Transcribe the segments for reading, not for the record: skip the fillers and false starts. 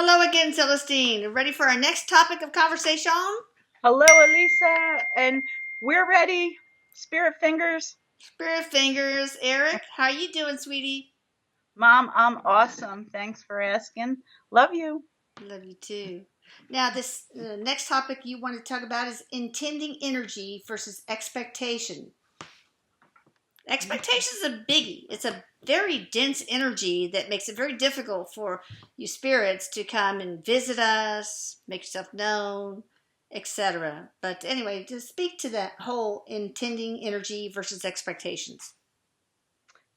Hello again, Celestine. Ready for our next topic of conversation? Hello, Elisa, and we're ready. Spirit fingers. Spirit fingers. Erik, how you doing, sweetie? Mom, I'm awesome. Thanks for asking. Love you. Love you too. Now, this next topic you want to talk about is intending energy versus expectation. Expectation is a biggie. It's a very dense energy that makes it very difficult for you spirits to come and visit us, make yourself known, etc. But anyway, to speak to that whole intending energy versus expectations.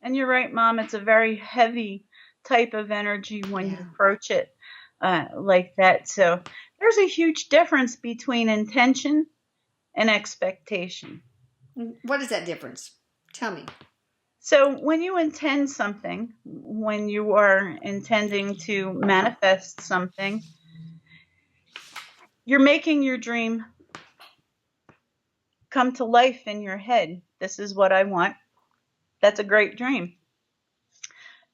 And you're right, Mom. It's a very heavy type of energy when you Yeah. approach it like that. So there's a huge difference between intention and expectation. What is that difference? Tell me. So when you intend something, when you are intending to manifest something, you're making your dream come to life in your head. This is what I want. That's a great dream.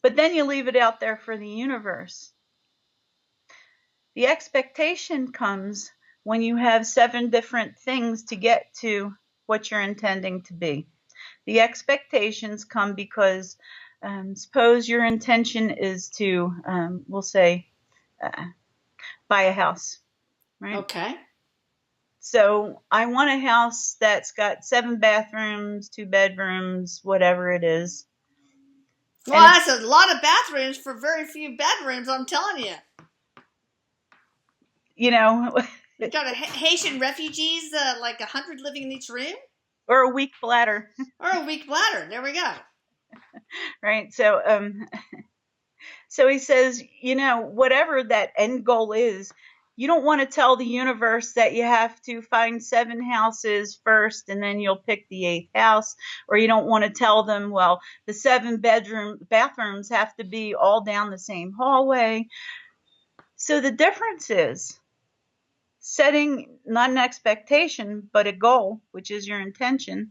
But then you leave it out there for the universe. The expectation comes when you have 7 different things to get to what you're intending to be. The expectations come because suppose your intention is to, we'll say, buy a house, right? Okay. So I want a house that's got 7 bathrooms, 2 bedrooms, whatever it is. Well, that's a lot of bathrooms for very few bedrooms, I'm telling you. You know, You got Haitian refugees, like 100 living in each room? or a weak bladder. Or a weak bladder. There we go. Right. So he says, whatever that end goal is, you don't want to tell the universe that you have to find 7 houses first and then you'll pick the 8th house, or you don't want to tell them, well, the 7 bathrooms have to be all down the same hallway. So the difference is setting not an expectation, but a goal, which is your intention,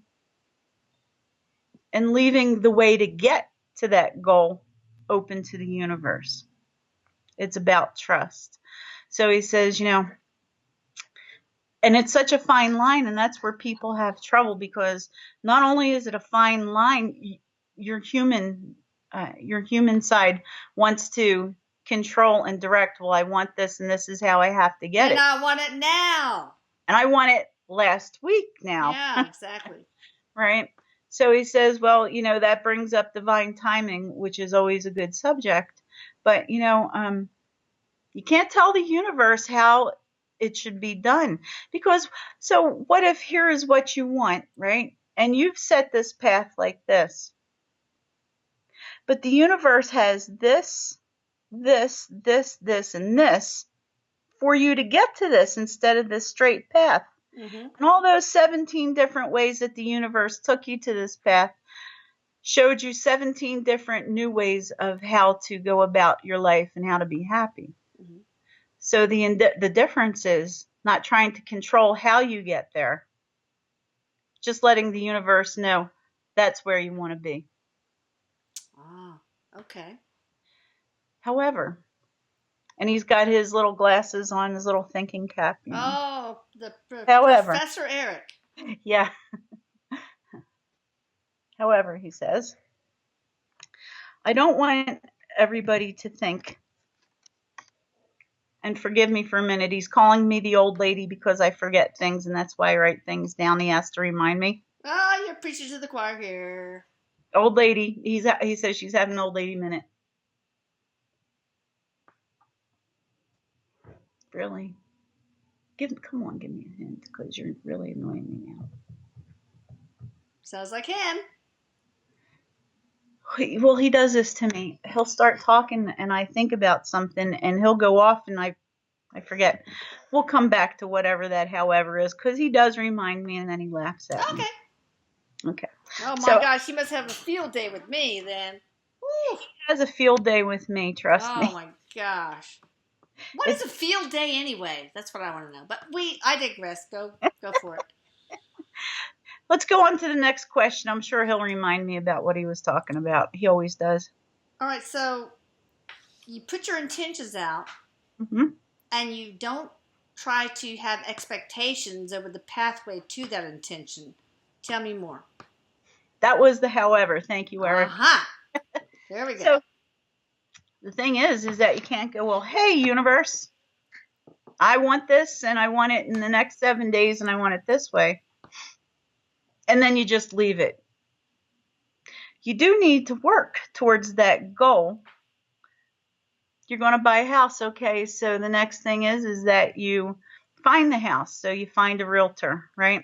and leaving the way to get to that goal open to the universe. It's about trust. So he says, and it's such a fine line, and that's where people have trouble, because not only is it a fine line, your human side wants to control and direct. Well, I want this, and this is how I have to get it. And I want it now. And I want it last week now. Yeah, exactly. Right? So he says, well, that brings up divine timing, which is always a good subject. But, you can't tell the universe how it should be done. Because, so what if here is what you want, right? And you've set this path like this. But the universe has this, and this for you to get to this instead of this straight path. Mm-hmm. And all those 17 different ways that the universe took you to this path showed you 17 different new ways of how to go about your life and how to be happy. Mm-hmm. So the difference is not trying to control how you get there, just letting the universe know that's where you want to be. Ah, okay. However, and he's got his little glasses on, his little thinking cap. Oh, the However, Professor Erik. Yeah. However, he says, I don't want everybody to think, and forgive me for a minute, he's calling me the old lady because I forget things, and that's why I write things down. He has to remind me. Oh, you're preaching to the choir here. Old lady. He says she's having an old lady minute. Really? Come on, give me a hint, because you're really annoying me now. Sounds like him. Well, he does this to me. He'll start talking, and I think about something, and he'll go off, and I forget. We'll come back to whatever that however is, because he does remind me, and then he laughs at me. Okay. Oh, my gosh. He must have a field day with me, then. Woo. He has a field day with me, trust me. Oh, my gosh. What is a field day anyway? That's what I want to know. But I digress. Go for it. Let's go on to the next question. I'm sure he'll remind me about what he was talking about. He always does. All right, so you put your intentions out, Mm-hmm. and you don't try to have expectations over the pathway to that intention. Tell me more. That was the however. Thank you, Erik. Aha! There we go. So the thing is that you can't go, well, hey, universe, I want this and I want it in the next 7 days and I want it this way. And then you just leave it. You do need to work towards that goal. You're going to buy a house. Okay. So the next thing is that you find the house. So you find a realtor, right?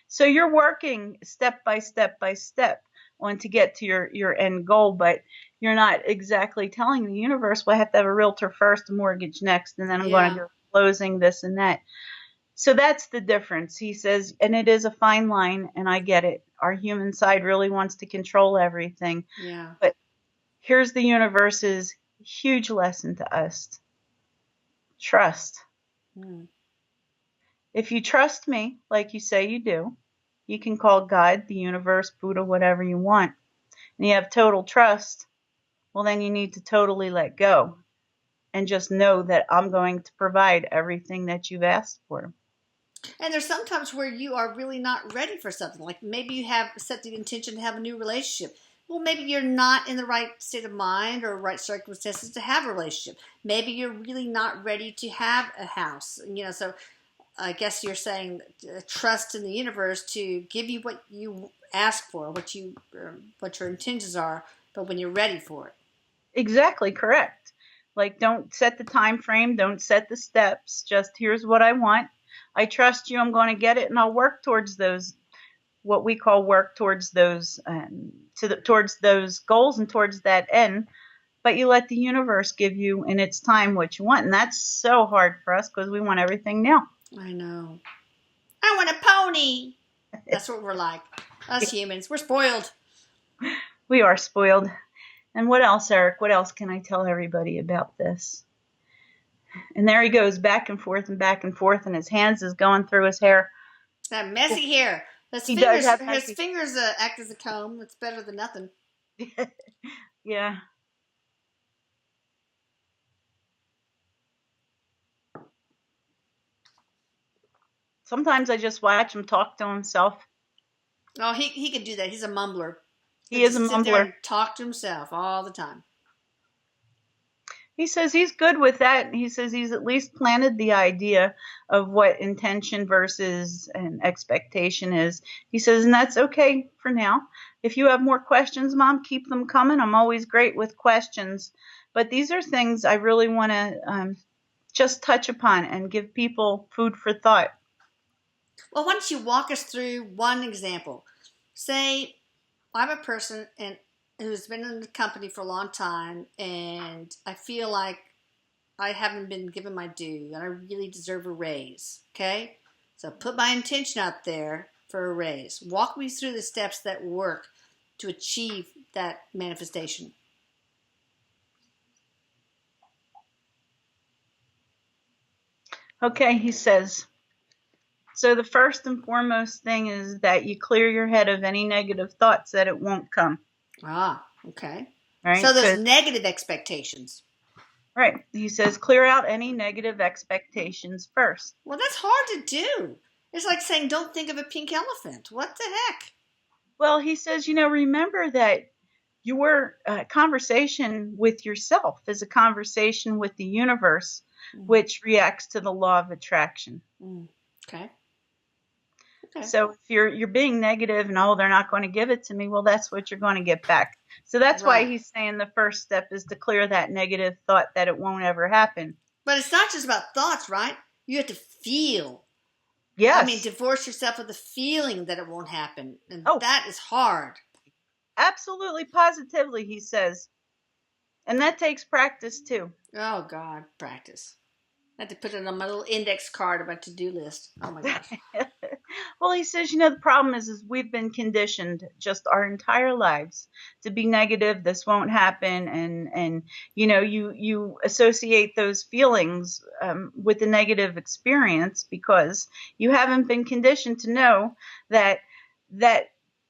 So you're working step by step by step on to get to your end goal, but you're not exactly telling the universe, well, I have to have a realtor first, a mortgage next, and then I'm going to go closing this and that. So that's the difference. He says, and it is a fine line, and I get it. Our human side really wants to control everything. Yeah. But here's the universe's huge lesson to us. Trust. If you trust me, like you say you do, you can call God, the universe, Buddha, whatever you want, and you have total trust, well, then you need to totally let go and just know that I'm going to provide everything that you've asked for. And there's sometimes where you are really not ready for something. Like maybe you have set the intention to have a new relationship. Well, maybe you're not in the right state of mind or right circumstances to have a relationship. Maybe you're really not ready to have a house. So I guess you're saying trust in the universe to give you what you ask for, what your intentions are, but when you're ready for it. Exactly correct. Like, don't set the time frame, don't set the steps. Just here's what I want. I trust you. I'm going to get it, and I'll work towards those. What we call work towards those towards those goals and towards that end. But you let the universe give you in its time what you want, and that's so hard for us because we want everything now. I know. I want a pony. That's what we're like. Us humans, we're spoiled. We are spoiled. And what else, Erik? What else can I tell everybody about this? And there he goes back and forth, and his hands is going through his hair. That messy hair. His He fingers, does have his messy. fingers act as a comb. It's better than nothing. Yeah. Sometimes I just watch him talk to himself. Oh, he could do that. He's a mumbler. He is a sit there and mumbler. talk to himself all the time. He says he's good with that. He says he's at least planted the idea of what intention versus an expectation is. He says, and that's okay for now. If you have more questions, Mom, keep them coming. I'm always great with questions. But these are things I really want to just touch upon and give people food for thought. Well, why don't you walk us through one example? Say I'm a person who's been in the company for a long time, and I feel like I haven't been given my due, and I really deserve a raise. Okay, so put my intention out there for a raise. Walk me through the steps that work to achieve that manifestation. Okay, he says. So the first and foremost thing is that you clear your head of any negative thoughts that it won't come. Ah, okay. Right? So there's negative expectations. Right. He says clear out any negative expectations first. Well, that's hard to do. It's like saying don't think of a pink elephant. What the heck? Well, he says, remember that your conversation with yourself is a conversation with the universe, which reacts to the law of attraction. Okay. So if you're being negative and they're not going to give it to me, well, that's what you're going to get back. So that's why he's saying the first step is to clear that negative thought that it won't ever happen. But it's not just about thoughts, right? You have to feel. Yes. I mean, divorce yourself with the feeling that it won't happen. And that is hard. Absolutely, positively, he says. And that takes practice too. Oh, God, practice. I had to put it on my little index card of my to-do list. Oh, my gosh. Well, he says, the problem is we've been conditioned just our entire lives to be negative. This won't happen. And you associate those feelings with the negative experience because you haven't been conditioned to know that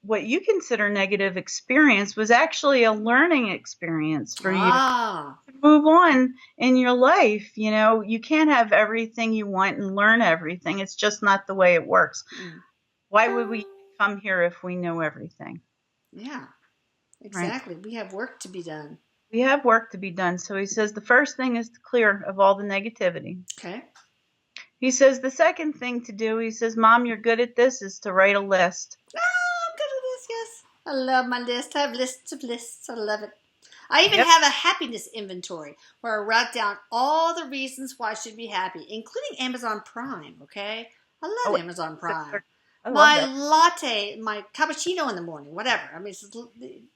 what you consider negative experience was actually a learning experience for you to Ah, move on in your life. You can't have everything you want and learn everything. It's just not the way it works. mm. Why would we come here if we know everything? Yeah, Right? exactly. We have work to be done. We have work to be done. So he says the first thing is to clear of all the negativity. Okay. He says the second thing to do, he says, Mom, you're good at this, is to write a list. Oh, I'm good at this, yes. I love my list. I have lists of lists. I love it. I even Yep. have a happiness inventory where I write down all the reasons why I should be happy, including Amazon Prime, okay? I Oh, love Amazon Prime. I love My that. latte, my cappuccino in the morning, whatever. I mean, it's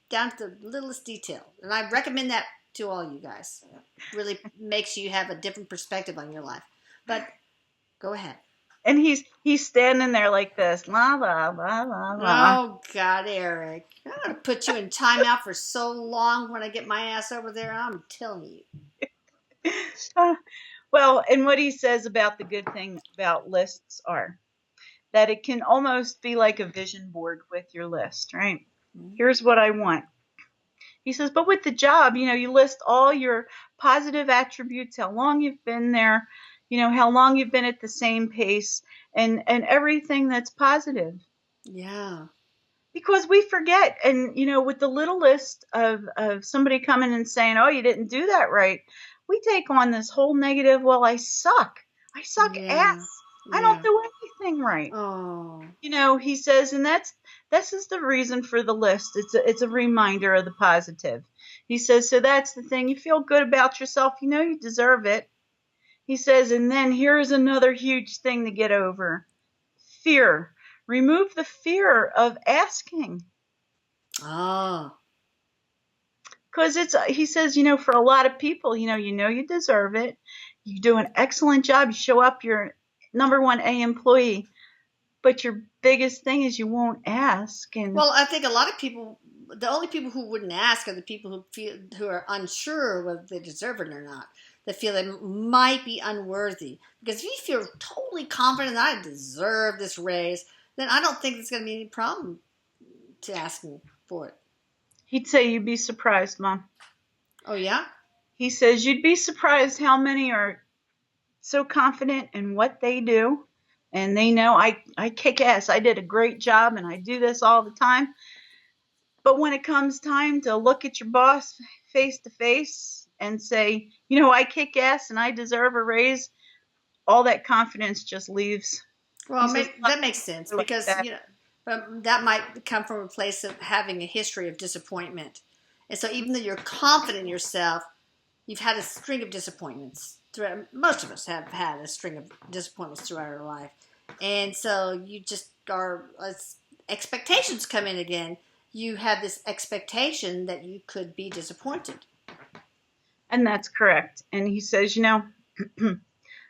down to the littlest detail. And I recommend that to all you guys. It really makes you have a different perspective on your life. But go ahead. And he's standing there like this, la la la la la. Oh, God, Eric. I'm going to put you in timeout for so long when I get my ass over there. I'm telling you. Well, and what he says about the good thing about lists are that it can almost be like a vision board with your list, right? Here's what I want. He says, but with the job, you list all your positive attributes, how long you've been there, how long you've been at the same pace, and everything that's positive. Yeah. Because we forget, and with the little list of somebody coming and saying, oh, you didn't do that right, we take on this whole negative, well, I suck Yeah. ass, I don't Yeah. do anything right. Oh. He says, and this is the reason for the list. It's a reminder of the positive. He says, so that's the thing. You feel good about yourself. You deserve it. He says, and then here's another huge thing to get over: fear. Remove the fear of asking. Oh. Because he says, for a lot of people, you deserve it. You do an excellent job. You show up, you're number one A employee. But your biggest thing is you won't ask. And Well, I think a lot of people, the only people who wouldn't ask are the people who are unsure whether they deserve it or not. That feel they might be unworthy. Because if you feel totally confident that I deserve this raise, then I don't think there's going to be any problem to asking for it. he'd say, you'd be surprised, Mom. Oh, yeah? He says, you'd be surprised how many are so confident in what they do. And they know I kick ass. I did a great job and I do this all the time. But when it comes time to look at your boss face to face and say, I kick ass and I deserve a raise, all that confidence just leaves. He Well, says, that makes sense like because, that. that might come from a place of having a history of disappointment. And so even though you're confident in yourself, you've had a string of disappointments. Most of us have had a string of disappointments throughout our life. And so you just are, as expectations come in again, you have this expectation that you could be disappointed. And that's correct. And he says,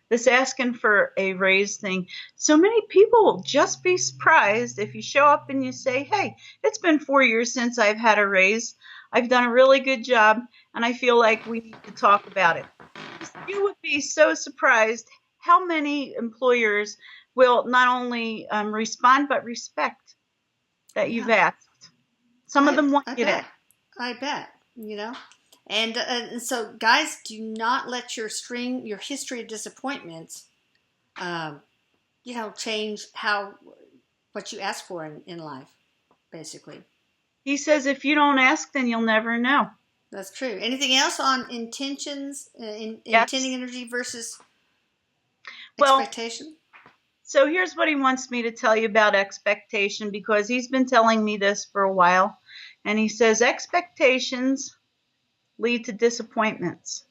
this asking for a raise thing, so many people will just be surprised if you show up and you say, hey, it's been 4 years since I've had a raise. I've done a really good job and I feel like we need to talk about it. You would be so surprised how many employers will not only respond but respect that you've Yeah, asked. Some of them want I you to. bet. I bet, And so, guys, do not let your history of disappointments, um, change what you ask for in life, basically. He says if you don't ask, then you'll never know. That's true. Anything else on intentions, Yes. intending energy versus Well, expectation? so here's what he wants me to tell you about expectation, because he's been telling me this for a while. And he says expectations lead to disappointments.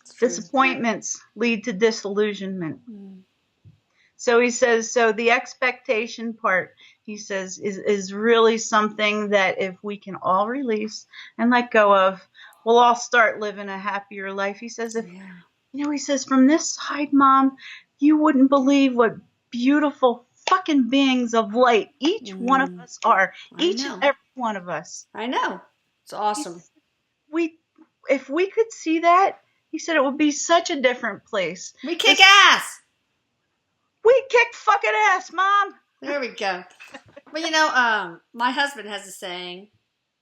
It's true. Disappointments lead to disillusionment. Mm. So he says, so the expectation part, he says, is really something that if we can all release and let go of, we'll all start living a happier life. He says, he says, from this side, Mom, you wouldn't believe what beautiful fucking beings of light each one of us are. Each and every one of us. I know. It's awesome. If we could see that, he said, it would be such a different place. We kick ass. We kick fucking ass, Mom. There we go. Well, my husband has a saying,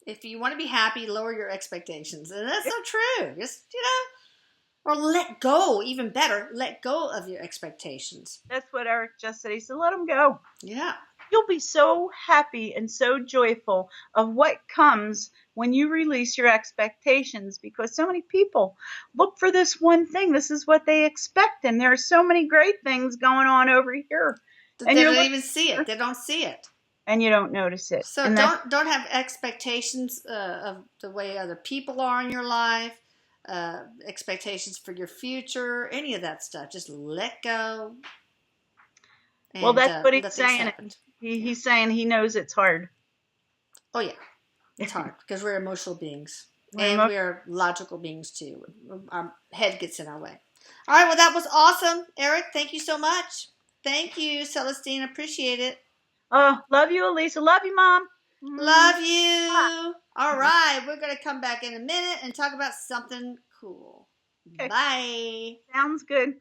if you want to be happy, lower your expectations. And that's so true. Just, or let go, even better, let go of your expectations. That's what Erik just said. He said, let them go. Yeah. You'll be so happy and so joyful of what comes when you release your expectations, because so many people look for this one thing. This is what they expect. And there are so many great things going on over here. They And you're don't looking even see it. They don't see it. and you don't notice it. So And that's don't have expectations of the way other people are in your life, expectations for your future, any of that stuff. Just let go well, and that's what he's let things saying. happen. He's saying he knows it's hard. Oh yeah, it's hard because we're emotional beings and We're we're logical beings too. Our head gets in our way. All right, well that was awesome, Erik. Thank you so much. Thank you, Celestine. Appreciate it. Oh, love you, Elisa. Love you, Mom. Love you. All right, we're going to come back in a minute and talk about something cool. Okay. Bye. Sounds good.